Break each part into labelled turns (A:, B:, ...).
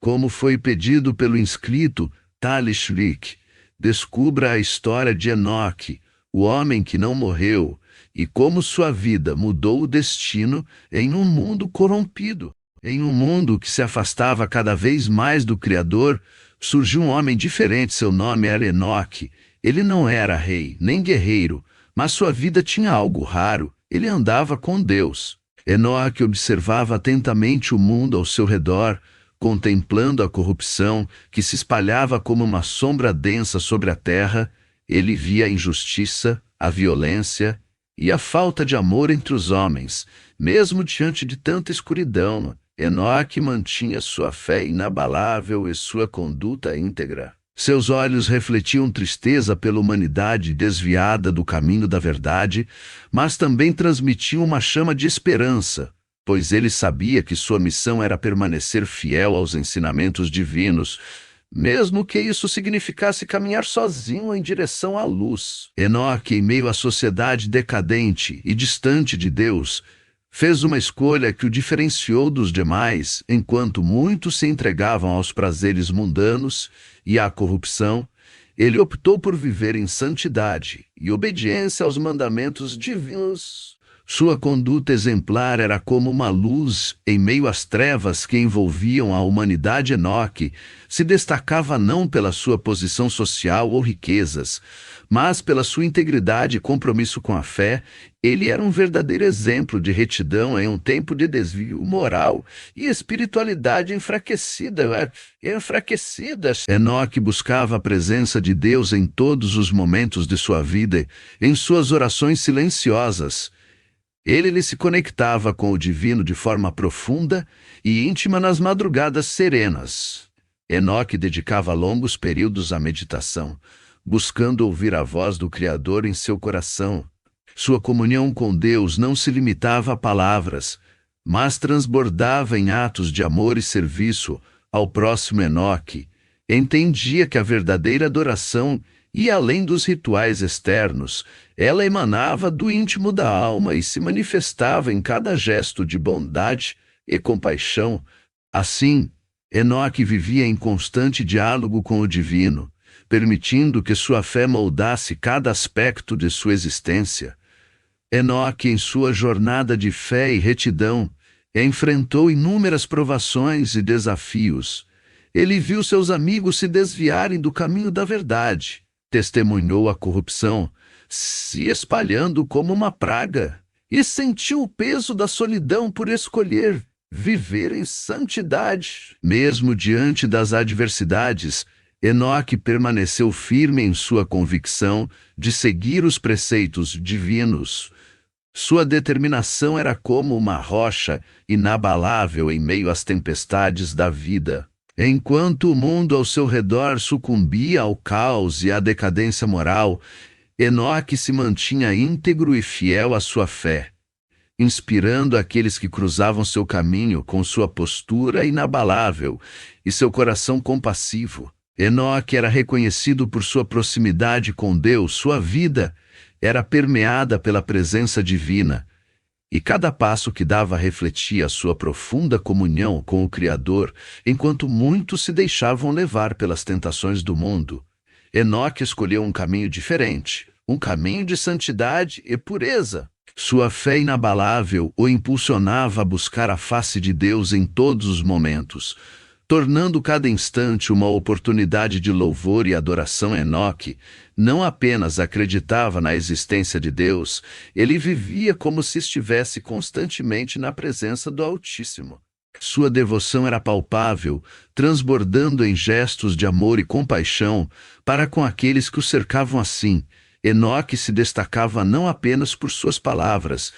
A: Como foi pedido pelo inscrito Tali Schlick, descubra a história de Enoque, o homem que não morreu, e como sua vida mudou o destino em um mundo corrompido. Em um mundo que se afastava cada vez mais do Criador, surgiu um homem diferente. Seu nome era Enoque. Ele não era rei, nem guerreiro, mas sua vida tinha algo raro. Ele andava com Deus. Enoque observava atentamente o mundo ao seu redor, contemplando a corrupção que se espalhava como uma sombra densa sobre a terra. Ele via a injustiça, a violência e a falta de amor entre os homens. Mesmo diante de tanta escuridão, Enoque mantinha sua fé inabalável e sua conduta íntegra. Seus olhos refletiam tristeza pela humanidade desviada do caminho da verdade, mas também transmitiam uma chama de esperança, pois ele sabia que sua missão era permanecer fiel aos ensinamentos divinos, mesmo que isso significasse caminhar sozinho em direção à luz. Enoque, em meio à sociedade decadente e distante de Deus, fez uma escolha que o diferenciou dos demais. Enquanto muitos se entregavam aos prazeres mundanos e à corrupção, ele optou por viver em santidade e obediência aos mandamentos divinos. Sua conduta exemplar era como uma luz em meio às trevas que envolviam a humanidade. Enoque se destacava não pela sua posição social ou riquezas, mas pela sua integridade e compromisso com a fé. Ele era um verdadeiro exemplo de retidão em um tempo de desvio moral e espiritualidade enfraquecida. Enoque buscava a presença de Deus em todos os momentos de sua vida, em suas orações silenciosas. Ele se conectava com o divino de forma profunda e íntima nas madrugadas serenas. Enoque dedicava longos períodos à meditação, buscando ouvir a voz do Criador em seu coração. Sua comunhão com Deus não se limitava a palavras, mas transbordava em atos de amor e serviço ao próximo. Enoque entendia que a verdadeira adoração ia além dos rituais externos. Ela emanava do íntimo da alma e se manifestava em cada gesto de bondade e compaixão. Assim, Enoque vivia em constante diálogo com o divino, permitindo que sua fé moldasse cada aspecto de sua existência. Enoque, em sua jornada de fé e retidão, enfrentou inúmeras provações e desafios. Ele viu seus amigos se desviarem do caminho da verdade, testemunhou a corrupção se espalhando como uma praga, e sentiu o peso da solidão por escolher viver em santidade. Mesmo diante das adversidades, Enoque permaneceu firme em sua convicção de seguir os preceitos divinos. Sua determinação era como uma rocha inabalável em meio às tempestades da vida. Enquanto o mundo ao seu redor sucumbia ao caos e à decadência moral, Enoque se mantinha íntegro e fiel à sua fé, inspirando aqueles que cruzavam seu caminho com sua postura inabalável e seu coração compassivo. Enoque era reconhecido por sua proximidade com Deus. Sua vida era permeada pela presença divina, e cada passo que dava refletia a sua profunda comunhão com o Criador. Enquanto muitos se deixavam levar pelas tentações do mundo, Enoque escolheu um caminho diferente, um caminho de santidade e pureza. Sua fé inabalável o impulsionava a buscar a face de Deus em todos os momentos, tornando cada instante uma oportunidade de louvor e adoração. Enoque não apenas acreditava na existência de Deus, ele vivia como se estivesse constantemente na presença do Altíssimo. Sua devoção era palpável, transbordando em gestos de amor e compaixão para com aqueles que o cercavam. Assim, Enoque se destacava não apenas por suas palavras,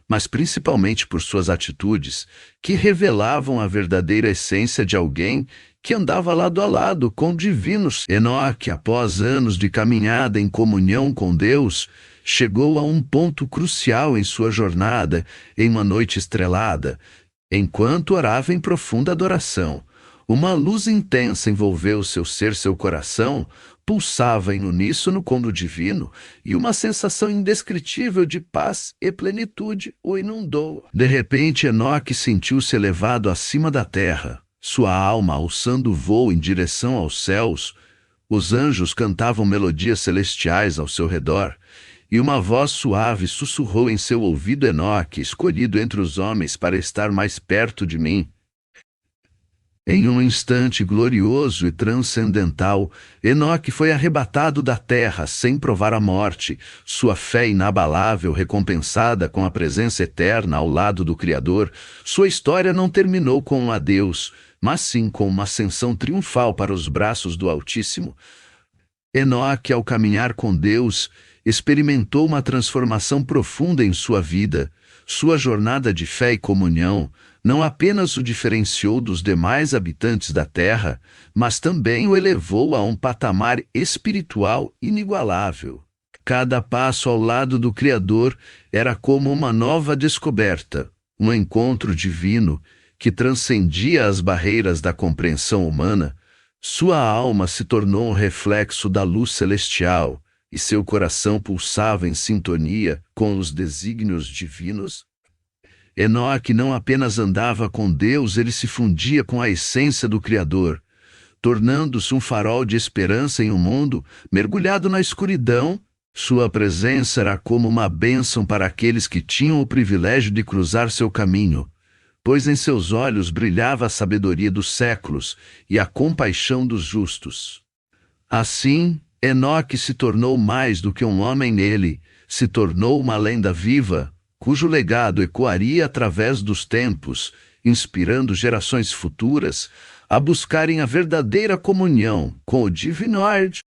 A: mas principalmente por suas atitudes, que revelavam a verdadeira essência de alguém que andava lado a lado com divinos. Enoque, após anos de caminhada em comunhão com Deus, chegou a um ponto crucial em sua jornada. Em uma noite estrelada, enquanto orava em profunda adoração, uma luz intensa envolveu seu ser. Seu coração pulsava em uníssono com o divino, e uma sensação indescritível de paz e plenitude o inundou. De repente, Enoque sentiu-se elevado acima da terra. sua alma alçando voo em direção aos céus. Os anjos cantavam melodias celestiais ao seu redor, e uma voz suave sussurrou em seu ouvido: Enoque, escolhido entre os homens para estar mais perto de mim. Em um instante glorioso e transcendental, Enoque foi arrebatado da terra sem provar a morte, sua fé inabalável recompensada com a presença eterna ao lado do Criador. Sua história não terminou com um adeus, mas sim com uma ascensão triunfal para os braços do Altíssimo. Enoque, ao caminhar com Deus, experimentou uma transformação profunda em sua vida. Sua jornada de fé e comunhão não apenas o diferenciou dos demais habitantes da terra, mas também o elevou a um patamar espiritual inigualável. Cada passo ao lado do Criador era como uma nova descoberta, um encontro divino que transcendia as barreiras da compreensão humana. Sua alma se tornou um reflexo da luz celestial, e seu coração pulsava em sintonia com os desígnios divinos. Enoque não apenas andava com Deus, ele se fundia com a essência do Criador, tornando-se um farol de esperança em um mundo mergulhado na escuridão. Sua presença era como uma bênção para aqueles que tinham o privilégio de cruzar seu caminho, pois em seus olhos brilhava a sabedoria dos séculos e a compaixão dos justos. Assim, Enoque se tornou mais do que um homem, nele se tornou uma lenda viva, cujo legado ecoaria através dos tempos, inspirando gerações futuras a buscarem a verdadeira comunhão com o Divino Arte.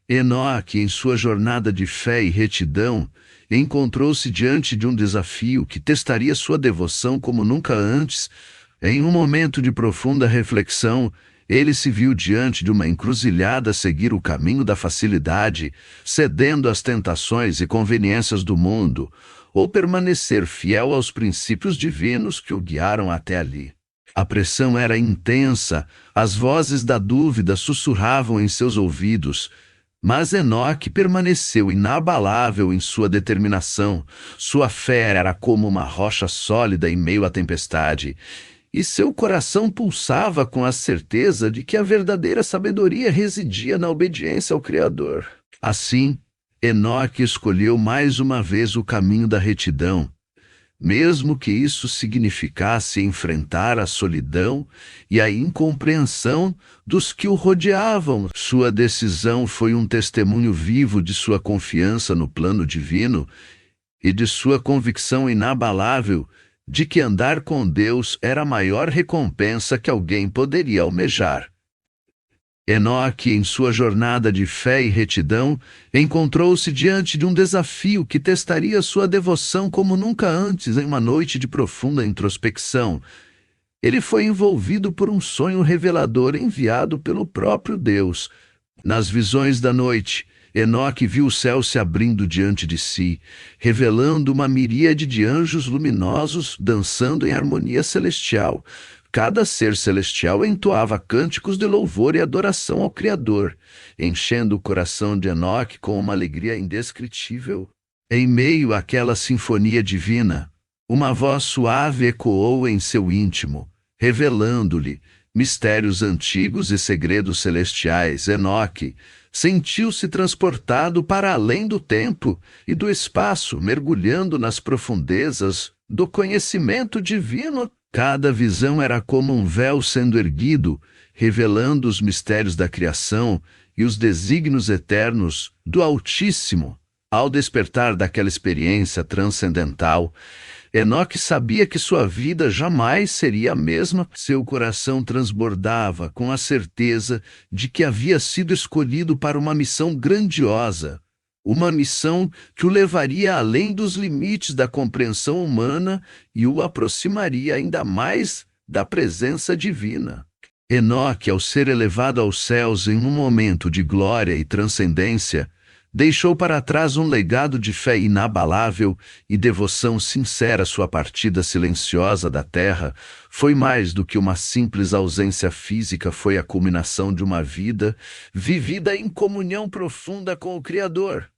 A: Enoque, em sua jornada de fé e retidão, encontrou-se diante de um desafio que testaria sua devoção como nunca antes. Em um momento de profunda reflexão, ele se viu diante de uma encruzilhada a seguir o caminho da facilidade, cedendo às tentações e conveniências do mundo, ou permanecer fiel aos princípios divinos que o guiaram até ali. A pressão era intensa, as vozes da dúvida sussurravam em seus ouvidos, mas Enoque permaneceu inabalável em sua determinação. Sua fé era como uma rocha sólida em meio à tempestade, e seu coração pulsava com a certeza de que a verdadeira sabedoria residia na obediência ao Criador. Assim, Enoque escolheu mais uma vez o caminho da retidão, mesmo que isso significasse enfrentar a solidão e a incompreensão dos que o rodeavam. Sua decisão foi um testemunho vivo de sua confiança no plano divino e de sua convicção inabalável de que andar com Deus era a maior recompensa que alguém poderia almejar. Enoque, em sua jornada de fé e retidão, encontrou-se diante de um desafio que testaria sua devoção como nunca antes. Em uma noite de profunda introspecção, ele foi envolvido por um sonho revelador enviado pelo próprio Deus. Nas visões da noite, Enoque viu o céu se abrindo diante de si, revelando uma miríade de anjos luminosos dançando em harmonia celestial. Cada ser celestial entoava cânticos de louvor e adoração ao Criador, enchendo o coração de Enoque com uma alegria indescritível. Em meio àquela sinfonia divina, uma voz suave ecoou em seu íntimo, revelando-lhe mistérios antigos e segredos celestiais. Enoque sentiu-se transportado para além do tempo e do espaço, mergulhando nas profundezas do conhecimento divino. Cada visão era como um véu sendo erguido, revelando os mistérios da criação e os desígnios eternos do Altíssimo. Ao despertar daquela experiência transcendental, Enoque sabia que sua vida jamais seria a mesma. Seu coração transbordava com a certeza de que havia sido escolhido para uma missão grandiosa, uma missão que o levaria além dos limites da compreensão humana e o aproximaria ainda mais da presença divina. Enoque, ao ser elevado aos céus em um momento de glória e transcendência, deixou para trás um legado de fé inabalável e devoção sincera. Sua partida silenciosa da terra foi mais do que uma simples ausência física, foi a culminação de uma vida vivida em comunhão profunda com o Criador.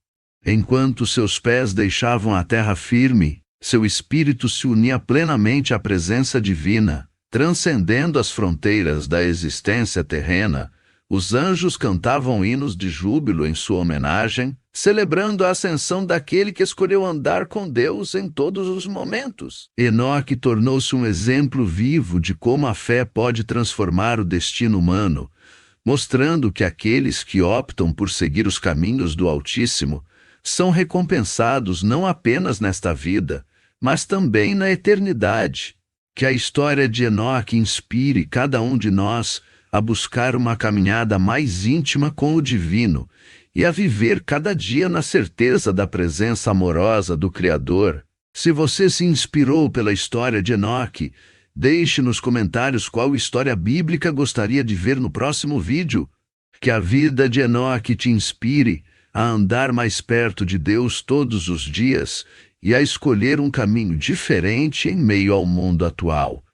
A: Enquanto seus pés deixavam a terra firme, seu espírito se unia plenamente à presença divina, Transcendendo as fronteiras da existência terrena, os anjos cantavam hinos de júbilo em sua homenagem, celebrando a ascensão daquele que escolheu andar com Deus em todos os momentos. Enoque tornou-se um exemplo vivo de como a fé pode transformar o destino humano, mostrando que aqueles que optam por seguir os caminhos do Altíssimo são recompensados não apenas nesta vida, mas também na eternidade. Que a história de Enoque inspire cada um de nós a buscar uma caminhada mais íntima com o divino e a viver cada dia na certeza da presença amorosa do Criador. Se você se inspirou pela história de Enoque, deixe nos comentários qual história bíblica gostaria de ver no próximo vídeo. Que a vida de Enoque te inspire a andar mais perto de Deus todos os dias e a escolher um caminho diferente em meio ao mundo atual.